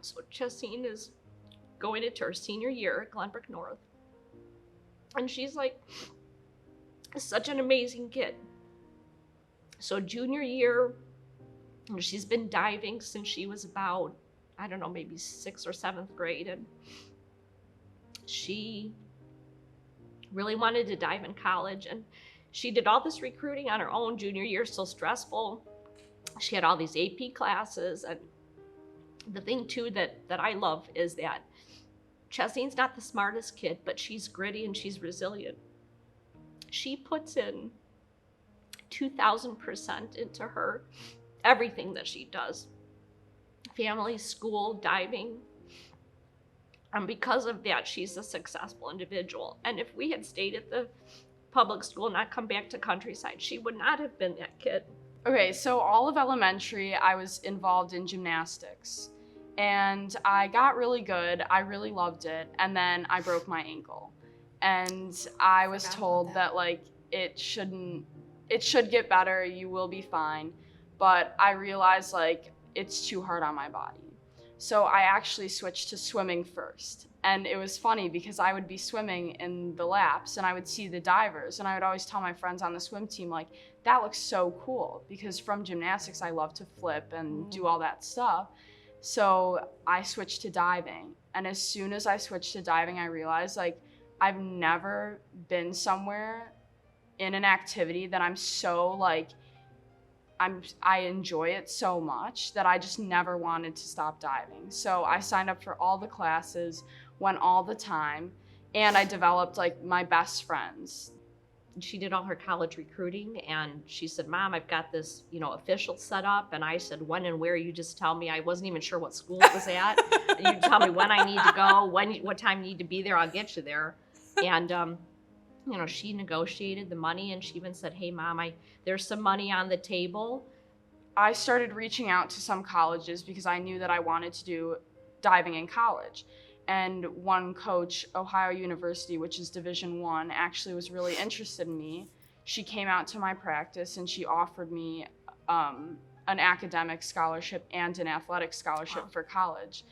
So Chesine is going into her senior year at Glenbrook North. And she's like such an amazing kid. So junior year, she's been diving since she was about, I don't know, maybe 6th or 7th grade. And she really wanted to dive in college. And she did all this recruiting on her own. Junior year, so stressful. She had all these AP classes. And the thing too that I love is that Chesine's not the smartest kid, but she's gritty and she's resilient. She puts in 2,000% into her everything that she does. Family, school, diving. And because of that, she's a successful individual. And if we had stayed at the public school and not come back to Countryside, she would not have been that kid. Okay, so all of elementary, I was involved in gymnastics. And I got really good. I really loved it. And then I broke my ankle. And I was told that like it should get better, you will be fine. But I realized like it's too hard on my body. So I actually switched to swimming first. And it was funny because I would be swimming in the laps and I would see the divers and I would always tell my friends on the swim team, like, that looks so cool, because from gymnastics, I love to flip and do all that stuff. So I switched to diving. And as soon as I switched to diving, I realized like I've never been somewhere in an activity that I'm so like, I enjoy it so much that I just never wanted to stop diving. So I signed up for all the classes, went all the time, and I developed like my best friends. She did all her college recruiting and she said, Mom, I've got this, official set up. And I said, when and where? You just tell me. I wasn't even sure what school it was at. And you tell me when I need to go, what time you need to be there, I'll get you there. And, she negotiated the money and she even said, hey, Mom, there's some money on the table. I started reaching out to some colleges because I knew that I wanted to do diving in college. And one coach, Ohio University, which is Division I, actually was really interested in me. She came out to my practice and she offered me an academic scholarship and an athletic scholarship for college.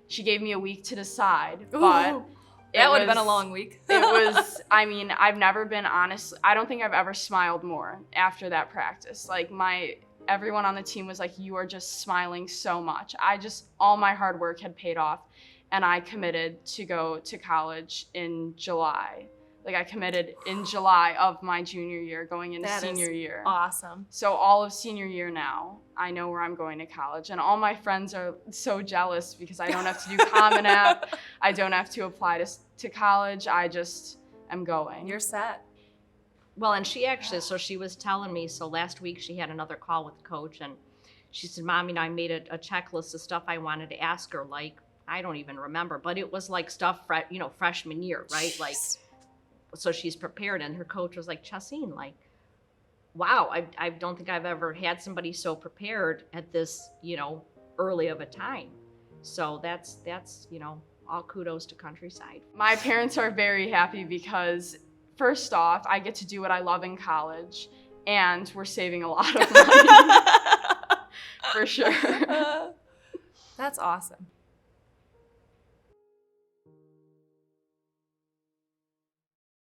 She gave me a week to decide, but that would have been a long week. It was, I've never been honest. I don't think I've ever smiled more after that practice. Like everyone on the team was like, you are just smiling so much. All my hard work had paid off. And I committed to go to college in July. Like I committed in July of my junior year, going into senior year. Awesome. So all of senior year now, I know where I'm going to college. And all my friends are so jealous because I don't have to do Common App. I don't have to apply to college. I just am going. You're set. Well, and she actually, so she was telling me, so last week she had another call with the coach and she said, Mom, I made a checklist of stuff I wanted to ask her, like, I don't even remember, but it was like stuff, freshman year, right? Like, so she's prepared. And her coach was like, Chesine, like, wow, I don't think I've ever had somebody so prepared at this, early of a time. So that's, all kudos to Countryside. My parents are very happy because first off, I get to do what I love in college and we're saving a lot of money for sure. That's awesome.